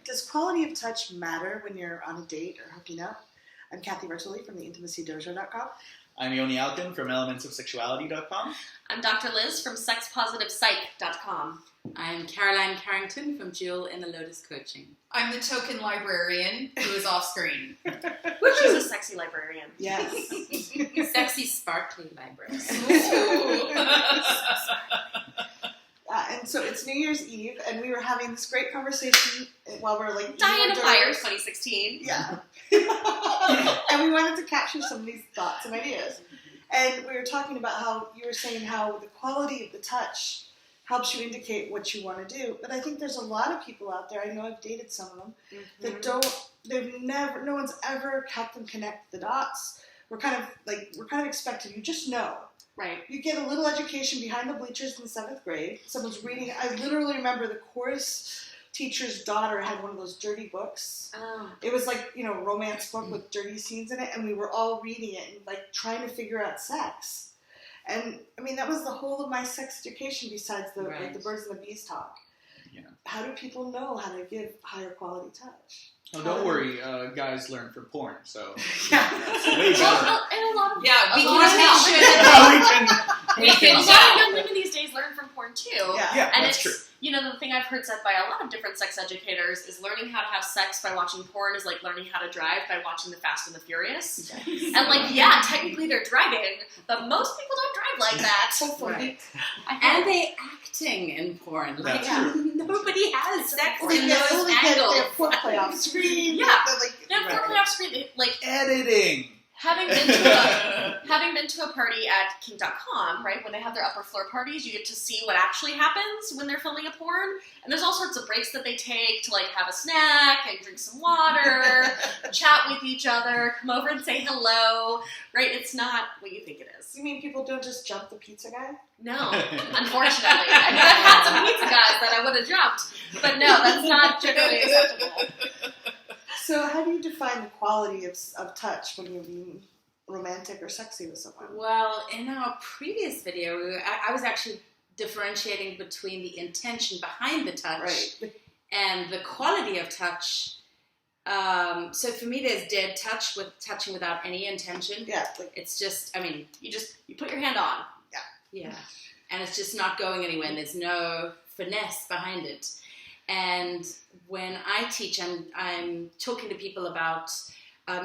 does quality of touch matter when you're on a date or hooking up? I'm Cathy Bartoli from TheIntimacyDojo.com. I'm Yoni Alkin from elementsofsexuality.com. I'm Dr. Liz from sexpositivepsych.com. I'm Caroline Carrington from Jewel in the Lotus Coaching. I'm the token librarian who is off screen. Which is a sexy librarian. Yes. Sexy, sparkly librarian. And so it's New Year's Eve, and we were having this great conversation while we're like... Diana Fires 2016. Yeah. And we wanted to capture some of these thoughts and ideas. And we were talking about how you were saying how the quality of the touch helps you indicate what you want to do. But I think there's a lot of people out there, I know I've dated some of them, that no one's ever helped them connect the dots. We're kind of expected, you just know. Right. You get a little education behind the bleachers in the 7th grade. Someone's reading. I literally remember the chorus teacher's daughter had one of those dirty books. Oh. It was like, romance book with dirty scenes in it, and we were all reading it and like trying to figure out sex. And I mean, that was the whole of my sex education besides the the birds and the bees talk. Yeah. How do people know how to give higher quality touch? Oh, don't worry, guys learn from porn, so Yeah. that's way better. Well, and a lot of we a can lot of tell. a lot of young women these days learn from porn too. Yeah. And that's it's true. The thing I've heard said by a lot of different sex educators is learning how to have sex by watching porn is like learning how to drive by watching The Fast and the Furious. Yes. And technically they're driving, but most people don't drive like that. Right. And they acting in porn. Like, nobody has sex in those They get angles. their foreplay off screen. Yeah. They're They're foreplay off screen. Like Editing. having been to a party at Kink.com, right? When they have their upper floor parties, you get to see what actually happens when they're filming a porn. And there's all sorts of breaks that they take to like have a snack and drink some water, chat with each other, come over and say hello, right? It's not what you think it is. You mean people don't just jump the pizza guy? No, unfortunately. I mean, I've had some pizza guys that I would have jumped, but no, that's not generally acceptable. So how do you define the quality of touch when you're being romantic or sexy with someone? Well, in our previous video, I was actually differentiating between the intention behind the touch and the quality of touch. So for me, there's dead touch with touching without any intention. Yeah. It's just, You put your hand on. yeah. And it's just not going anywhere, and there's no finesse behind it. And when I teach, I'm talking to people about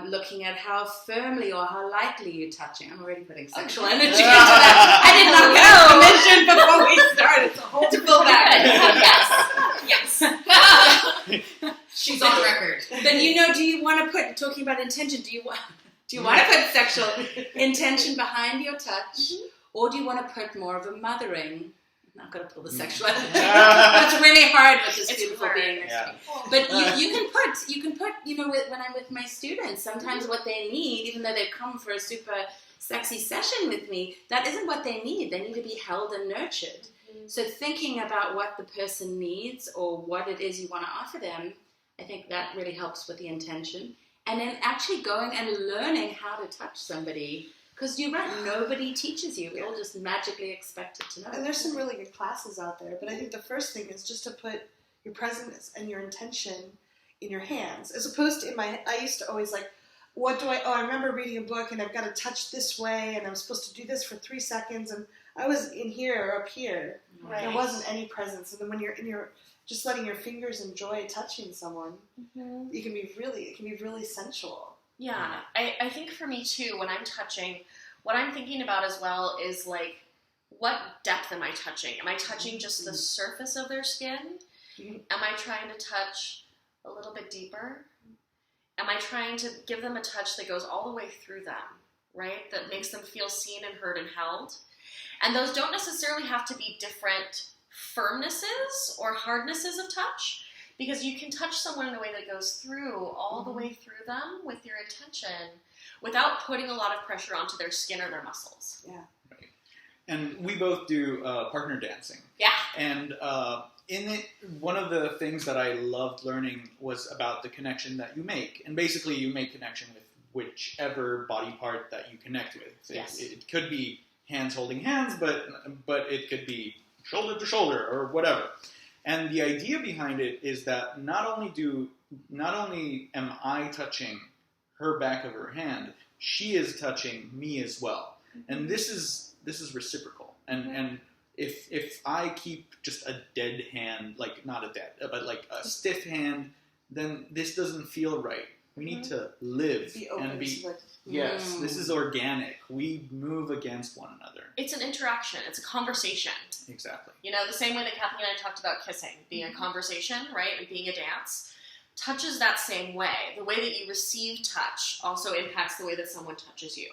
looking at how firmly or how lightly you're touching. I'm already putting sexual energy into that. I did not get permission before we started. So hold to pull back. Yes. She's on record. But do you want to put, talking about intention, do you want to put sexual intention behind your touch? Or do you want to put more of a mothering? I'm not going to pull the sexual energy. That's really hard with this beautiful being next to me. But you can put, when I'm with my students, sometimes what they need, even though they've come for a super sexy session with me, that isn't what they need. They need to be held and nurtured. So thinking about what the person needs or what it is you want to offer them, I think that really helps with the intention. And then actually going and learning how to touch somebody. Because you're right, nobody teaches you. We all just magically expect it to know. And there's some really good classes out there, but I think the first thing is just to put your presence and your intention in your hands. As opposed to I used to always I remember reading a book and I've got to touch this way and I'm supposed to do this for 3 seconds and I was in here or up here. Right. There wasn't any presence. And then when you're just letting your fingers enjoy touching someone, it can be really sensual. Yeah, I think for me too, when I'm touching, what I'm thinking about as well is like, what depth am I touching? Am I touching just the surface of their skin? Am I trying to touch a little bit deeper? Am I trying to give them a touch that goes all the way through them, right? That makes them feel seen and heard and held. And those don't necessarily have to be different firmnesses or hardnesses of touch. Because you can touch someone in a way that goes through, all the way through them with your intention without putting a lot of pressure onto their skin or their muscles. Yeah. Right. And we both do partner dancing. Yeah. And in it, one of the things that I loved learning was about the connection that you make. And basically you make connection with whichever body part that you connect with. Yes. It could be hands holding hands, but it could be shoulder to shoulder or whatever. And the idea behind it is that not only am I touching her back of her hand, she is touching me as well. And this is reciprocal. And if I keep just a dead hand, like not a dead, but like a stiff hand, then this doesn't feel right. We need to live and be. Yes, this is organic. We move against one another. It's an interaction. It's a conversation. Exactly. You know, the same way that Cathy and I talked about kissing being a conversation, right, and being a dance. Touch is that same way. The way that you receive touch also impacts the way that someone touches you.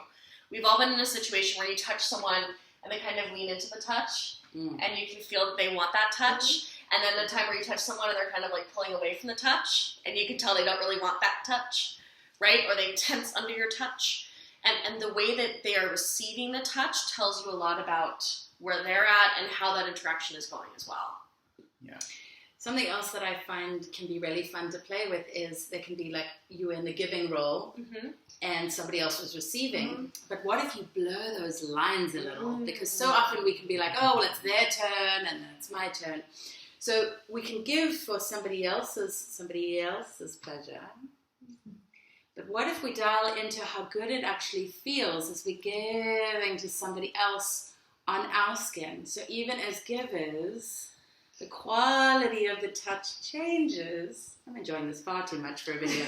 We've all been in a situation where you touch someone and they kind of lean into the touch, and you can feel that they want that touch. And then the time where you touch someone and they're kind of like pulling away from the touch, and you can tell they don't really want that touch, right? Or they tense under your touch. And the way that they are receiving the touch tells you a lot about where they're at and how that interaction is going as well. Yeah. Something else that I find can be really fun to play with is there can be like you in the giving role and somebody else was receiving. But what if you blur those lines a little? Because so often we can be like, oh, well, it's their turn and then it's my turn. So we can give for somebody else's pleasure. But what if we dial into how good it actually feels as we're giving to somebody else on our skin? So even as givers, the quality of the touch changes. I'm enjoying this far too much for a video.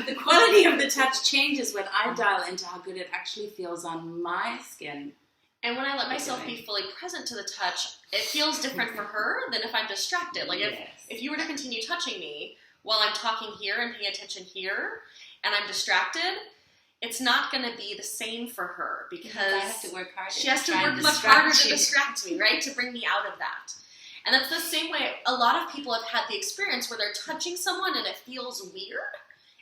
The quality of the touch changes when I dial into how good it actually feels on my skin. And when I let myself be fully present to the touch, it feels different for her than if I'm distracted. Like if you were to continue touching me while I'm talking here and paying attention here, and I'm distracted, it's not going to be the same for her because I have to work harder. She has to work much harder to distract me, right? To bring me out of that. And that's the same way a lot of people have had the experience where they're touching someone and it feels weird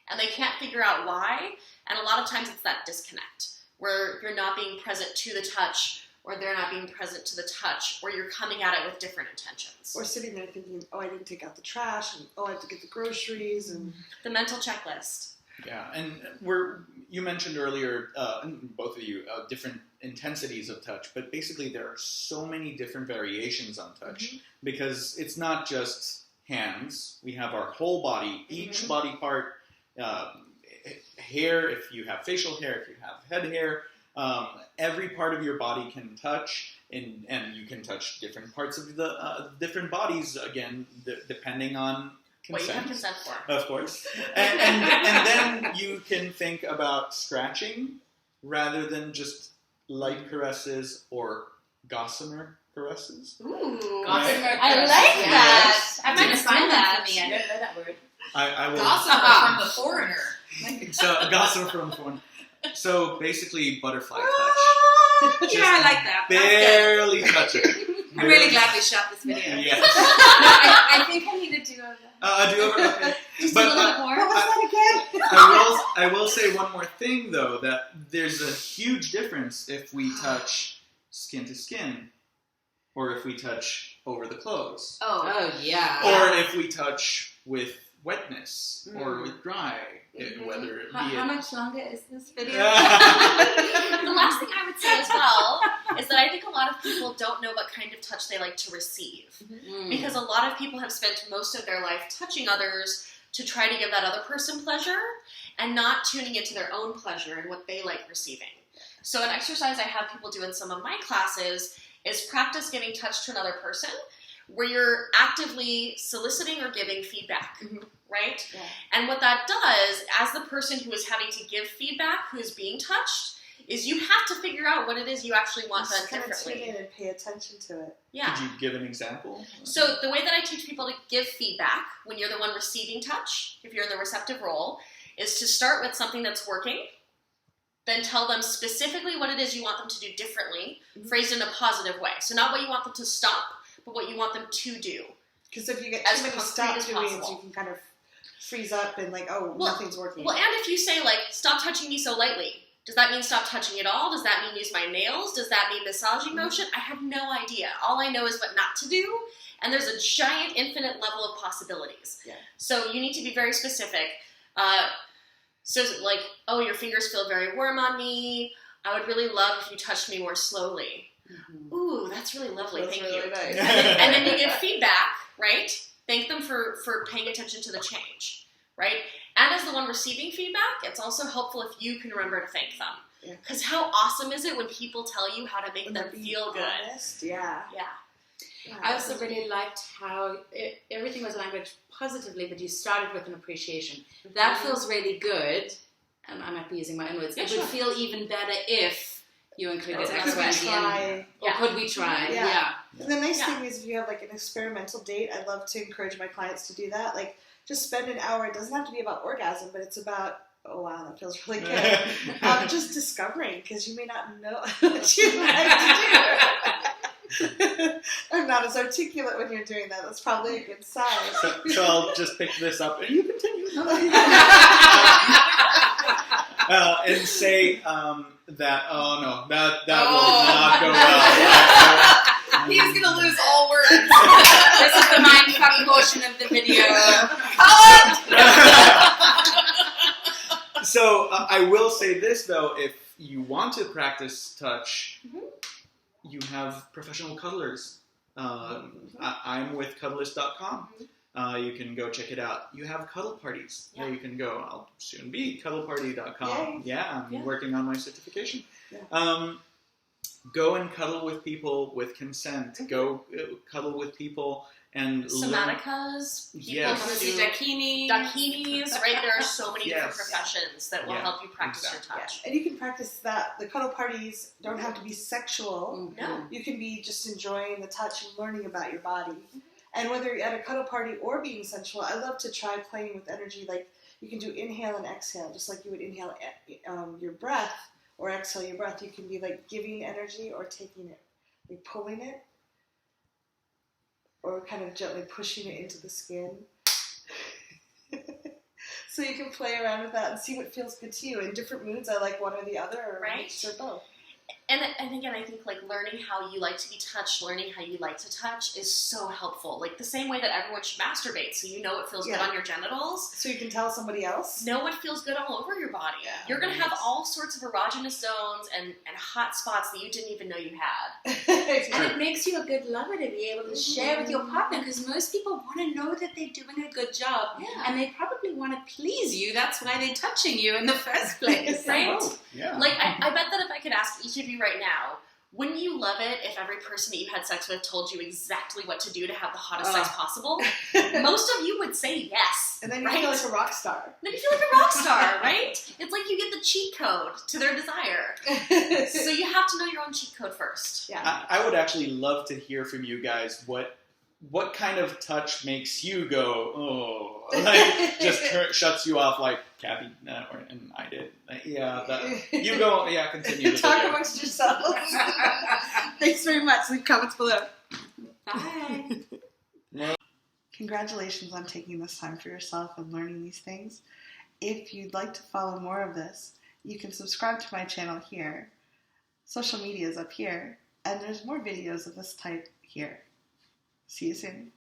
and they can't figure out why. And a lot of times it's that disconnect where you're not being present to the touch, or they're not being present to the touch, or you're coming at it with different intentions. Or sitting there thinking, oh, I didn't take out the trash, and oh, I have to get the groceries, and the mental checklist. Yeah, and you mentioned earlier, both of you, different intensities of touch, but basically there are so many different variations on touch because it's not just hands. We have our whole body, each body part, hair, if you have facial hair, if you have head hair, every part of your body can touch, and you can touch different parts of the different bodies, again, depending on consent. What you have consent for. Of course. And then you can think about scratching rather than just light caresses or gossamer caresses. Ooh. Gossamer I caresses. like that. Yes. I might find that for me. I don't know that word. I will. Gossamer from the foreigner. So gossamer from phone. So basically, butterfly touch. Yeah, I like that. Barely touch it. I'm really glad we shot this video. Yes. I think I need a do-over. A do-over. Okay. Just But, a little bit more. what was that again? I will say one more thing though, that there's a huge difference if we touch skin to skin, or if we touch over the clothes, Oh, yeah. or if we touch with wetness or with dry, whether it be How much longer is this video? The last thing I would say as well is that I think a lot of people don't know what kind of touch they like to receive. Because a lot of people have spent most of their life touching others to try to give that other person pleasure and not tuning into their own pleasure and what they like receiving. So an exercise I have people do in some of my classes is practice giving touch to another person where you're actively soliciting or giving feedback, right? Yeah. And what that does, as the person who is having to give feedback, who's being touched, is you have to figure out what it is you actually want done Just kind of tune differently. in and pay attention to it. Yeah. Could you give an example? So the way that I teach people to give feedback when you're the one receiving touch, if you're in the receptive role, is to start with something that's working, then tell them specifically what it is you want them to do differently, phrased in a positive way. So not what you want them to stop, but what you want them to do. Because if you get As too many concrete stop as doings, possible. you can kind of freeze up and like, oh, nothing's working. Well, and if you say, like, stop touching me so lightly, does that mean stop touching at all? Does that mean use my nails? Does that mean massaging motion? I have no idea. All I know is what not to do, and there's a giant infinite level of possibilities. Yeah. So you need to be very specific. So like, oh, your fingers feel very warm on me. I would really love if you touched me more slowly. Ooh, that's really lovely. That's Thank really you. nice. And then you give feedback, right? Thank them for paying attention to the change, right? And as the one receiving feedback, it's also helpful if you can remember to thank them. Because how awesome is it when people tell you how to make them feel good? Honest. Yeah. I also really liked how everything was language positively, but you started with an appreciation. That feels really good. And I might be using my own words. It would feel even better if you included X, Y, and Z. Or could we try? Yeah. And the nice thing is, if you have like an experimental date, I love to encourage my clients to do that. Like, just spend an hour. It doesn't have to be about orgasm, but it's about, oh wow, that feels really good. Just discovering, because you may not know what you like to do. I'm not as articulate when you're doing that. That's probably a good sign. So I'll just pick this up, and you continue. And say that. Oh no, that will not go well. He's gonna lose all words. This is the mindfuck portion of the video. So I will say this though: if you want to practice touch, you have professional cuddlers. I'm with Cuddlist.com. You can go check it out. You have cuddle parties. Yeah. You can go. I'll soon be cuddleparty.com. Yeah, I'm working on my certification. Yeah. Go and cuddle with people with consent. Go cuddle with people and somaticas. Yes. People who do dakinis, right? There are so many different professions that will help you practice your touch. And you can practice that. The cuddle parties don't have to be sexual. No. You can be just enjoying the touch and learning about your body. And whether you're at a cuddle party or being sensual, I love to try playing with energy. Like, you can do inhale and exhale, just like you would inhale your breath or exhale your breath. You can be like giving energy or taking it, like pulling it, or kind of gently pushing it into the skin. So you can play around with that and see what feels good to you. In different moods, I like one or the other, or mix or both. And again, I think like learning how you like to be touched, learning how you like to touch is so helpful. Like the same way that everyone should masturbate, so you know what feels good on your genitals. So you can tell somebody else. Know what feels good all over your body. Yeah, you're going to have all sorts of erogenous zones and hot spots that you didn't even know you had. And it makes you a good lover to be able to share with your partner, because most people want to know that they're doing a good job. Yeah. And they probably want to please you. That's why they're touching you in the first place. Right? Yeah. Like, I bet that if I could ask each of you right now, wouldn't you love it if every person that you had sex with told you exactly what to do to have the hottest sex possible? Most of you would say yes. And then you feel like a rock star. Then you feel like a rock star, right? It's like you get the cheat code to their desire. So you have to know your own cheat code first. Yeah. I would actually love to hear from you guys what kind of touch makes you go, oh, like just shuts you off, like Cathy, and I did. You go, continue. Talk amongst yourselves. Thanks very much. Leave comments below. Bye. Congratulations on taking this time for yourself and learning these things. If you'd like to follow more of this, you can subscribe to my channel here. Social media is up here, and there's more videos of this type here. See you soon.